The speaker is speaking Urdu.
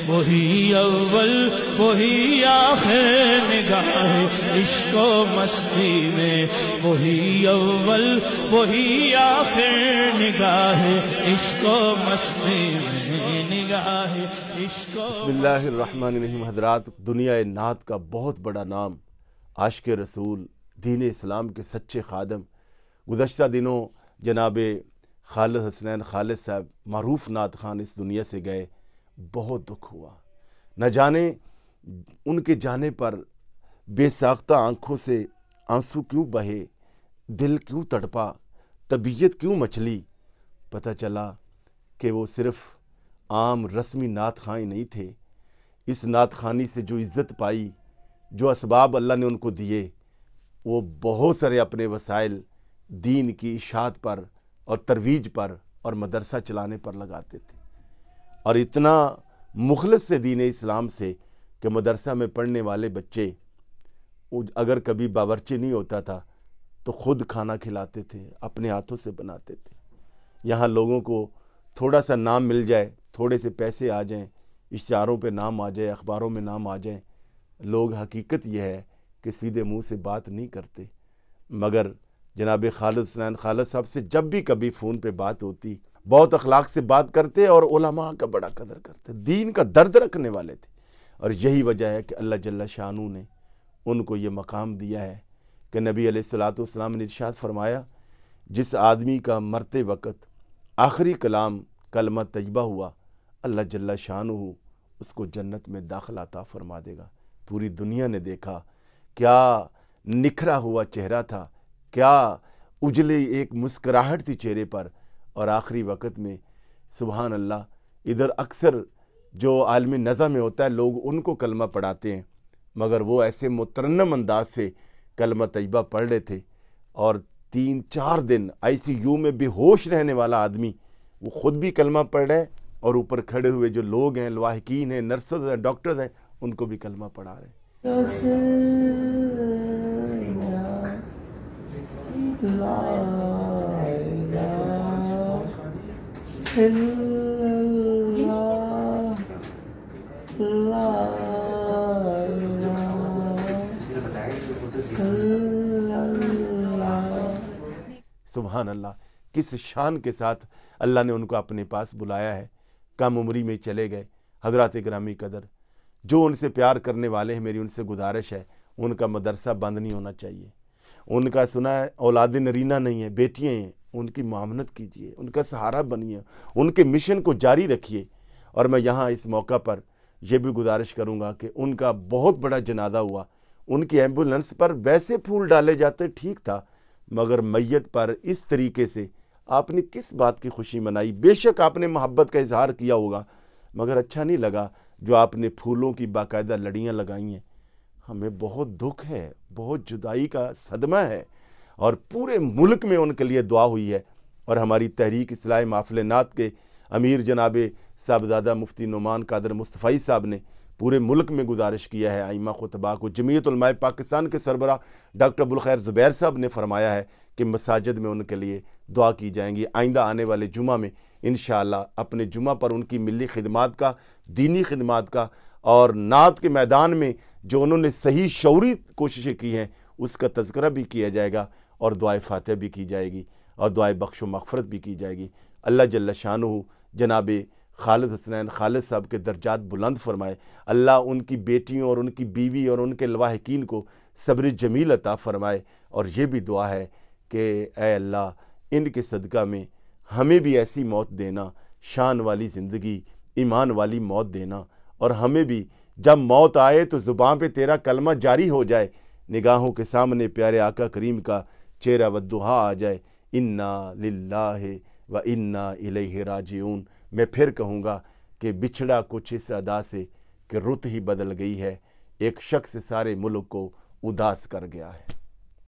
وہی اول وہی آخر نگاہ عشق و مستی میں، وہی اول وہی آخر نگاہ عشق و مستی میں، نگاہ عشق و بسم اللہ الرحمن الرحیم۔ حضرات، دنیا نعت کا بہت بڑا نام، عاشق رسول، دین اسلام کے سچے خادم، گزشتہ دنوں جناب خالد حسنین خالد صاحب معروف نعت خان اس دنیا سے گئے۔ بہت دکھ ہوا، نہ جانے ان کے جانے پر بے ساختہ آنکھوں سے آنسو کیوں بہے، دل کیوں تڑپا، طبیعت کیوں مچلی۔ پتہ چلا کہ وہ صرف عام رسمی نعت خاں ہی نہیں تھے، اس نعت خانی سے جو عزت پائی، جو اسباب اللہ نے ان کو دیے، وہ بہت سارے اپنے وسائل دین کی اشاعت پر اور ترویج پر اور مدرسہ چلانے پر لگاتے تھے، اور اتنا مخلص سے دین اسلام سے کہ مدرسہ میں پڑھنے والے بچے اگر کبھی باورچی نہیں ہوتا تھا تو خود کھانا کھلاتے تھے، اپنے ہاتھوں سے بناتے تھے۔ یہاں لوگوں کو تھوڑا سا نام مل جائے، تھوڑے سے پیسے آ جائیں، اشتہاروں پہ نام آ جائے، اخباروں میں نام آ جائیں، لوگ حقیقت یہ ہے کہ سیدھے منہ سے بات نہیں کرتے۔ مگر جناب خالد حسنین خالد صاحب سے جب بھی کبھی فون پہ بات ہوتی، بہت اخلاق سے بات کرتے اور علماء کا بڑا قدر کرتے، دین کا درد رکھنے والے تھے۔ اور یہی وجہ ہے کہ اللہ جل شانہ نے ان کو یہ مقام دیا ہے کہ نبی علیہ الصلوۃ والسلام نے ارشاد فرمایا، جس آدمی کا مرتے وقت آخری کلام کلمہ طیبہ ہوا، اللہ جل شانہ اس کو جنت میں داخل عطا فرما دے گا۔ پوری دنیا نے دیکھا کیا نکھرا ہوا چہرہ تھا، کیا اجلے ایک مسکراہٹ تھی چہرے پر، اور آخری وقت میں سبحان اللہ، ادھر اکثر جو عالم نظم میں ہوتا ہے لوگ ان کو کلمہ پڑھاتے ہیں، مگر وہ ایسے مترنم انداز سے کلمہ طیبہ پڑھ رہے تھے، اور 3-4 دن ICU میں بے ہوش رہنے والا آدمی وہ خود بھی کلمہ پڑھ رہے ہیں، اور اوپر کھڑے ہوئے جو لوگ ہیں، لواحقین ہیں، نرسز ہیں، ڈاکٹرز ہیں، ان کو بھی کلمہ پڑھا رہے ہیں۔ سبحان اللہ، کس شان کے ساتھ اللہ نے ان کو اپنے پاس بلایا ہے۔ کم عمری میں چلے گئے۔ حضرات گرامی قدر، جو ان سے پیار کرنے والے ہیں، میری ان سے گزارش ہے، ان کا مدرسہ بند نہیں ہونا چاہیے۔ ان کا سنا ہے اولاد نرینہ نہیں ہے، بیٹیاں ہیں، ان کی معاونت کیجئے، ان کا سہارا بنیے، ان کے مشن کو جاری رکھیے۔ اور میں یہاں اس موقع پر یہ بھی گزارش کروں گا کہ ان کا بہت بڑا جنازہ ہوا، ان کی ایمبولنس پر ویسے پھول ڈالے جاتے ٹھیک تھا، مگر میت پر اس طریقے سے آپ نے کس بات کی خوشی منائی؟ بے شک آپ نے محبت کا اظہار کیا ہوگا، مگر اچھا نہیں لگا جو آپ نے پھولوں کی باقاعدہ لڑیاں لگائی ہیں۔ ہمیں بہت دکھ ہے، بہت جدائی کا صدمہ ہے، اور پورے ملک میں ان کے لیے دعا ہوئی ہے۔ اور ہماری تحریک اصلاح محافل نعت کے امیر جناب صاحبزادہ مفتی نعمان قادر مصطفی صاحب نے پورے ملک میں گزارش کیا ہے، ائمہ خطباء کو، جمعیت علماء پاکستان کے سربراہ ڈاکٹر ابوالخیر زبیر صاحب نے فرمایا ہے کہ مساجد میں ان کے لیے دعا کی جائیں گی۔ آئندہ آنے والے جمعہ میں انشاءاللہ اپنے جمعہ پر ان کی ملی خدمات کا، دینی خدمات کا، اور نعت کے میدان میں جو انہوں نے صحیح شعوری کوششیں کی ہیں اس کا تذکرہ بھی کیا جائے گا، اور دعائے فاتحہ بھی کی جائے گی، اور دعائے بخش و مغفرت بھی کی جائے گی۔ اللہ جل شانہ جناب خالد حسنین خالد صاحب کے درجات بلند فرمائے، اللہ ان کی بیٹیوں اور ان کی بیوی اور ان کے لواحقین کو صبر جمیل عطا فرمائے۔ اور یہ بھی دعا ہے کہ اے اللہ ان کے صدقہ میں ہمیں بھی ایسی موت دینا، شان والی زندگی، ایمان والی موت دینا، اور ہمیں بھی جب موت آئے تو زبان پہ تیرا کلمہ جاری ہو جائے، نگاہوں کے سامنے پیارے آقا کریم کا چہرہ والضحیٰ آ جائے، انا للہ و انا الیہ راجعون۔ میں پھر کہوں گا کہ بچھڑا کچھ اس ادا سے کہ رت ہی بدل گئی ہے، ایک شخص سارے ملک کو اداس کر گیا ہے۔